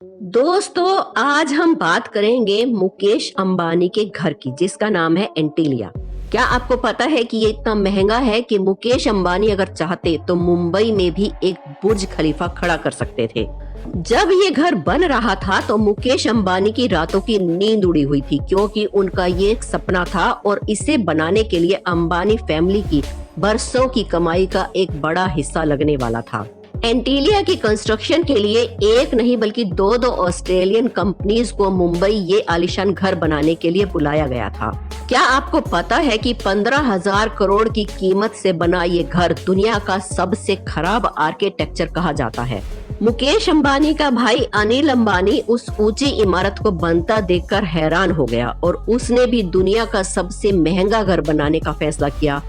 दोस्तों, आज हम बात करेंगे मुकेश अंबानी के घर की, जिसका नाम है एंटीलिया। क्या आपको पता है कि ये इतना महंगा है कि मुकेश अंबानी अगर चाहते तो मुंबई में भी एक बुर्ज खलीफा खड़ा कर सकते थे। जब ये घर बन रहा था तो मुकेश अंबानी की रातों की नींद उड़ी हुई थी, क्योंकि उनका ये एक सपना था और इसे बनाने के लिए अंबानी फैमिली की बरसों की कमाई का एक बड़ा हिस्सा लगने वाला था। एंटीलिया की कंस्ट्रक्शन के लिए एक नहीं बल्कि दो ऑस्ट्रेलियन कंपनीज को मुंबई ये आलीशान घर बनाने के लिए बुलाया गया था। क्या आपको पता है कि 15,000 करोड़ की कीमत से बना ये घर दुनिया का सबसे खराब आर्किटेक्चर कहा जाता है। मुकेश अंबानी का भाई अनिल अंबानी उस ऊंची इमारत को बनता देखकर हैरान हो गया और उसने भी दुनिया का सबसे महंगा घर बनाने का फैसला किया।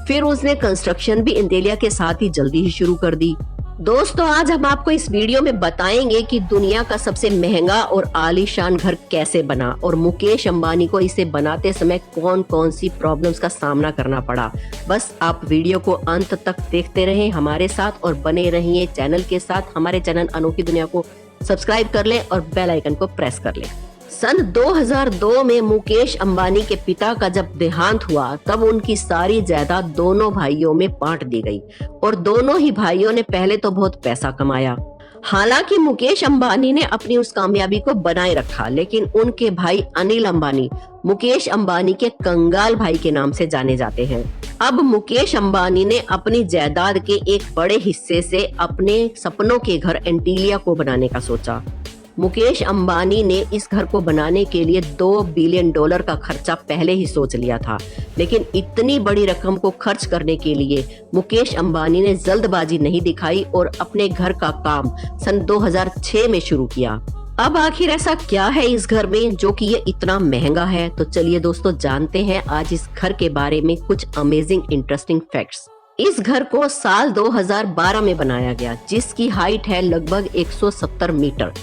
फिर उसने कंस्ट्रक्शन भी एंटीलिया के साथ ही जल्दी ही शुरू कर दी। दोस्तों, आज हम आपको इस वीडियो में बताएंगे कि दुनिया का सबसे महंगा और आलीशान घर कैसे बना और मुकेश अंबानी को इसे बनाते समय कौन कौन सी प्रॉब्लम्स का सामना करना पड़ा। बस आप वीडियो को अंत तक देखते रहें हमारे साथ और बने रहिए चैनल के साथ। हमारे चैनल अनोखी दुनिया को सब्सक्राइब कर लें और बेल आइकन को प्रेस कर लें। सन 2002 में मुकेश अंबानी के पिता का जब देहांत हुआ तब उनकी सारी जायदाद दोनों भाइयों में बांट दी गई और दोनों ही भाइयों ने पहले तो बहुत पैसा कमाया। हालांकि मुकेश अंबानी ने अपनी उस कामयाबी को बनाए रखा, लेकिन उनके भाई अनिल अंबानी मुकेश अंबानी के कंगाल भाई के नाम से जाने जाते हैं। अब मुकेश अंबानी ने अपनी जायदाद के एक बड़े हिस्से से अपने सपनों के घर एंटीलिया को बनाने का सोचा। मुकेश अंबानी ने इस घर को बनाने के लिए $2 बिलियन का खर्चा पहले ही सोच लिया था, लेकिन इतनी बड़ी रकम को खर्च करने के लिए मुकेश अंबानी ने जल्दबाजी नहीं दिखाई और अपने घर का काम सन 2006 में शुरू किया। अब आखिर ऐसा क्या है इस घर में जो कि ये इतना महंगा है? तो चलिए दोस्तों, जानते हैं आज इस घर के बारे में कुछ अमेजिंग इंटरेस्टिंग फैक्ट्स। इस घर को साल 2012 में बनाया गया, जिसकी हाइट है लगभग 170 मीटर।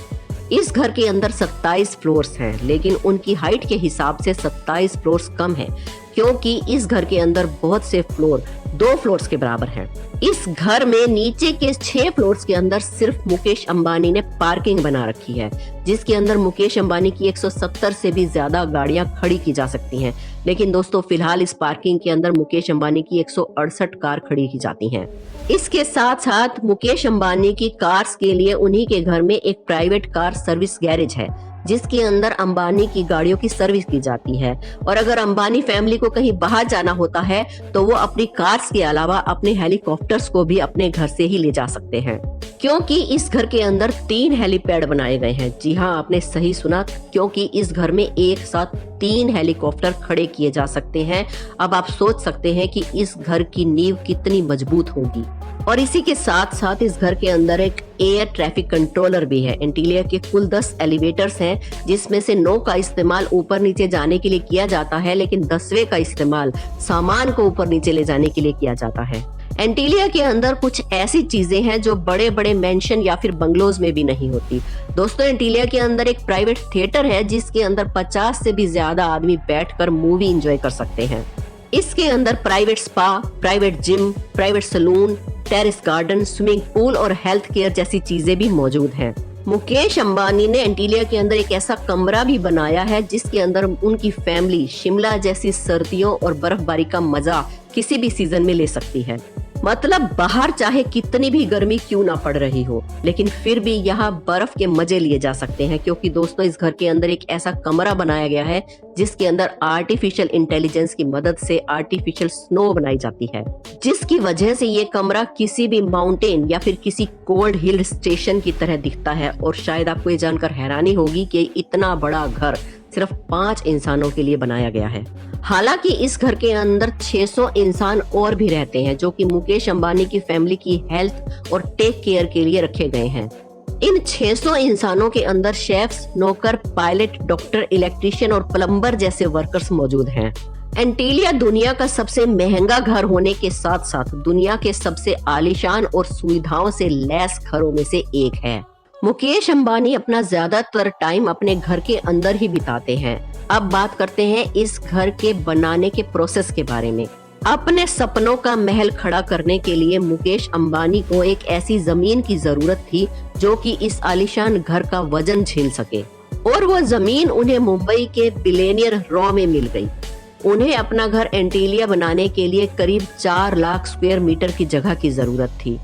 इस घर के अंदर 27 फ्लोर्स हैं, लेकिन उनकी हाइट के हिसाब से 27 फ्लोर्स कम है, क्योंकि इस घर के अंदर बहुत से फ्लोर 2 फ्लोर्स के बराबर हैं। इस घर में नीचे के 6 फ्लोर्स के अंदर सिर्फ मुकेश अंबानी ने पार्किंग बना रखी है, जिसके अंदर मुकेश अंबानी की 170 से भी ज्यादा गाड़ियां खड़ी की जा सकती हैं। लेकिन दोस्तों, फिलहाल इस पार्किंग के अंदर मुकेश अंबानी की 168 कार खड़ी की जाती हैं। इसके साथ साथ मुकेश अंबानी की कार्स के लिए उन्हीं के घर में एक प्राइवेट कार सर्विस गैरेज है, जिसके अंदर अंबानी की गाड़ियों की सर्विस की जाती है। और अगर अंबानी फैमिली को कहीं बाहर जाना होता है तो वो अपनी कार्स के अलावा अपने हेलीकॉप्टर्स को भी अपने घर से ही ले जा सकते हैं, क्योंकि इस घर के अंदर 3 हेलीपैड बनाए गए हैं। जी हाँ, आपने सही सुना, क्योंकि इस घर में एक साथ 3 हेलीकॉप्टर खड़े किए जा सकते हैं। अब आप सोच सकते हैं कि इस घर की नींव कितनी मजबूत होगी। और इसी के साथ साथ इस घर के अंदर एक एयर ट्रैफिक कंट्रोलर भी है। एंटीलिया के कुल 10 एलिवेटर्स हैं, जिसमें से 9 का इस्तेमाल ऊपर नीचे जाने के लिए किया जाता है, लेकिन 10वें का इस्तेमाल सामान को ऊपर नीचे ले जाने के लिए किया जाता है। एंटीलिया के अंदर कुछ ऐसी चीजें हैं जो बड़े बड़े मेंशन या फिर बंगलोज में भी नहीं होती। दोस्तों, एंटीलिया के अंदर एक प्राइवेट थिएटर है, जिसके अंदर 50 से भी ज्यादा आदमी बैठकर मूवी एंजॉय कर सकते हैं। इसके अंदर private spa, private gym, private salon, terrace garden, swimming pool और हेल्थ केयर जैसी चीजें भी मौजूद हैं। मुकेश अंबानी ने एंटीलिया के अंदर एक ऐसा कमरा भी बनाया है, जिसके अंदर उनकी फैमिली शिमला जैसी सर्दियों और बर्फबारी का मजा किसी भी सीजन में ले सकती है। मतलब बाहर चाहे कितनी भी गर्मी क्यों ना पड़ रही हो, लेकिन फिर भी यहाँ बर्फ के मजे लिए जा सकते हैं, क्योंकि दोस्तों इस घर के अंदर एक ऐसा कमरा बनाया गया है जिसके अंदर आर्टिफिशियल इंटेलिजेंस की मदद से आर्टिफिशियल स्नो बनाई जाती है, जिसकी वजह से ये कमरा किसी भी माउंटेन या फिर किसी कोल्ड हिल स्टेशन की तरह दिखता है। और शायद आपको ये जानकर हैरानी होगी कि इतना बड़ा घर सिर्फ 5 इंसानों के लिए बनाया गया है। हालांकि इस घर के अंदर 600 इंसान और भी रहते हैं, जो कि मुकेश अंबानी की फैमिली की हेल्थ और टेक केयर के लिए रखे गए हैं। इन 600 इंसानों के अंदर शेफ्स, नौकर, पायलट, डॉक्टर, इलेक्ट्रीशियन और प्लम्बर जैसे वर्कर्स मौजूद हैं। एंटीलिया दुनिया का सबसे महंगा घर होने के साथ साथ दुनिया के सबसे आलीशान और सुविधाओं से लैस घरों में से एक है। मुकेश अंबानी अपना ज्यादातर टाइम अपने घर के अंदर ही बिताते हैं। अब बात करते हैं इस घर के बनाने के प्रोसेस के बारे में। अपने सपनों का महल खड़ा करने के लिए मुकेश अंबानी को एक ऐसी जमीन की जरूरत थी जो कि इस आलीशान घर का वजन झेल सके, और वो जमीन उन्हें मुंबई के बिलियनियर रॉ में मिल गई। उन्हें अपना घर एंटीलिया बनाने के लिए करीब 4 लाख स्क्वायर मीटर की जगह की जरूरत थी।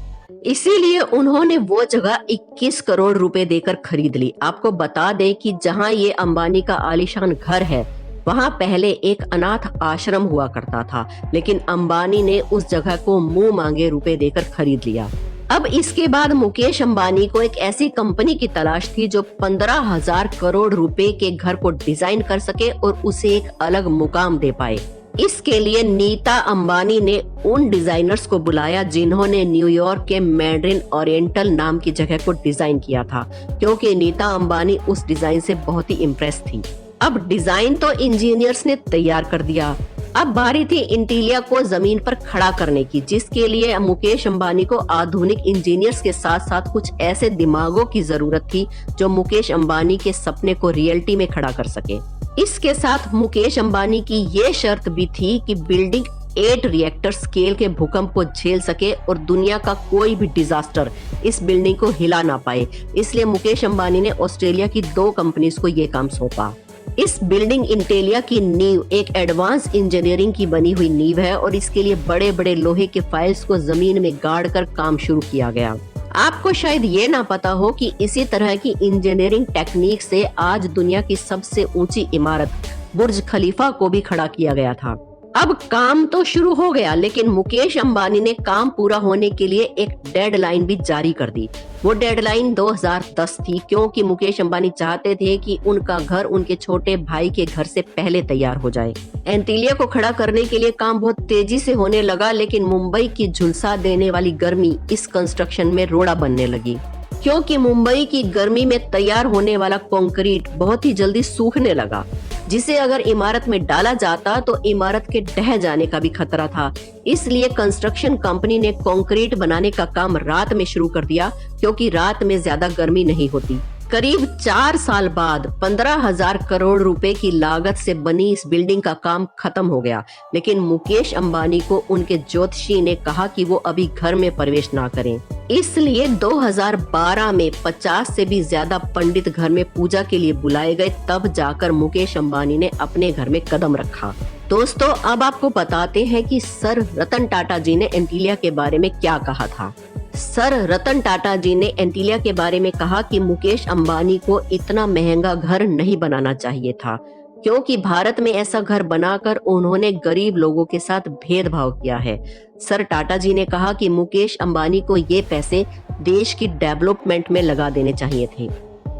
इसीलिए उन्होंने वो जगह 21 करोड़ रुपए देकर खरीद ली। आपको बता दें कि जहां ये अंबानी का आलीशान घर है, वहां पहले एक अनाथ आश्रम हुआ करता था, लेकिन अंबानी ने उस जगह को मुंह मांगे रुपए देकर खरीद लिया। अब इसके बाद मुकेश अंबानी को एक ऐसी कंपनी की तलाश थी जो 15,000 करोड़ रुपए के घर को डिजाइन कर सके और उसे एक अलग मुकाम दे पाए। इसके लिए नीता अंबानी ने उन डिजाइनर्स को बुलाया जिन्होंने न्यूयॉर्क के मैड्रिन ओरिएंटल नाम की जगह को डिजाइन किया था, क्योंकि नीता अंबानी उस डिजाइन से बहुत ही इम्प्रेस थी। अब डिजाइन तो इंजीनियर्स ने तैयार कर दिया, अब बारी थी एंटीलिया को जमीन पर खड़ा करने की, जिसके लिए मुकेश अंबानी को आधुनिक इंजीनियर्स के साथ साथ कुछ ऐसे दिमागों की जरूरत थी जो मुकेश अंबानी के सपने को रियलिटी में खड़ा कर सके। इसके साथ मुकेश अंबानी की ये शर्त भी थी कि बिल्डिंग 8 रिएक्टर स्केल के भूकंप को झेल सके और दुनिया का कोई भी डिजास्टर इस बिल्डिंग को हिला ना पाए। इसलिए मुकेश अंबानी ने ऑस्ट्रेलिया की 2 कंपनीज को ये काम सौंपा। इस बिल्डिंग एंटीलिया की नींव एक एडवांस इंजीनियरिंग की बनी हुई नींव है और इसके लिए बड़े बड़े लोहे के फाइल्स को जमीन में गाड़ कर काम शुरू किया गया। आपको शायद ये ना पता हो कि इसी तरह की इंजीनियरिंग टेक्निक से आज दुनिया की सबसे ऊंची इमारत बुर्ज खलीफा को भी खड़ा किया गया था। अब काम तो शुरू हो गया, लेकिन मुकेश अंबानी ने काम पूरा होने के लिए एक डेडलाइन भी जारी कर दी। वो डेडलाइन 2010 थी, क्योंकि मुकेश अंबानी चाहते थे कि उनका घर उनके छोटे भाई के घर से पहले तैयार हो जाए। एंटीलिया को खड़ा करने के लिए काम बहुत तेजी से होने लगा, लेकिन मुंबई की झुलसा देने वाली गर्मी इस कंस्ट्रक्शन में रोड़ा बनने लगी, क्योंकि मुंबई की गर्मी में तैयार होने वाला कंक्रीट बहुत ही जल्दी सूखने लगा, जिसे अगर इमारत में डाला जाता तो इमारत के ढह जाने का भी खतरा था। इसलिए कंस्ट्रक्शन कंपनी ने कंक्रीट बनाने का काम रात में शुरू कर दिया, क्योंकि रात में ज्यादा गर्मी नहीं होती। करीब 4 साल बाद 15,000 करोड़ रुपए की लागत से बनी इस बिल्डिंग का काम खत्म हो गया, लेकिन मुकेश अंबानी को उनके ज्योतिषी ने कहा कि वो अभी घर में प्रवेश ना करें। इसलिए 2012 में 50 से भी ज्यादा पंडित घर में पूजा के लिए बुलाए गए, तब जाकर मुकेश अंबानी ने अपने घर में कदम रखा। दोस्तों, अब आपको बताते हैं कि सर रतन टाटा जी ने एंटीलिया के बारे में क्या कहा था। सर रतन टाटा जी ने एंटीलिया के बारे में कहा कि मुकेश अंबानी को इतना महंगा घर नहीं बनाना चाहिए था, क्योंकि भारत में ऐसा घर बनाकर उन्होंने गरीब लोगों के साथ भेदभाव किया है। सर टाटा जी ने कहा कि मुकेश अंबानी को ये पैसे देश की डेवलपमेंट में लगा देने चाहिए थे।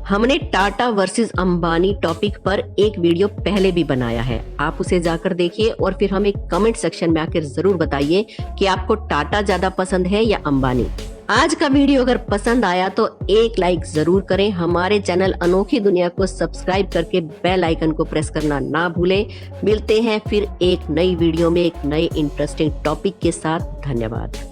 हमने टाटा वर्सेस अंबानी टॉपिक पर एक वीडियो पहले भी बनाया है, आप उसे जाकर देखिए और फिर हमें कमेंट सेक्शन में आकर जरूर बताइए कि आपको टाटा ज्यादा पसंद है या अंबानी। आज का वीडियो अगर पसंद आया तो एक लाइक जरूर करें। हमारे चैनल अनोखी दुनिया को सब्सक्राइब करके बेल आइकन को प्रेस करना ना भूलें। मिलते हैं फिर एक नई वीडियो में एक नए इंटरेस्टिंग टॉपिक के साथ। धन्यवाद।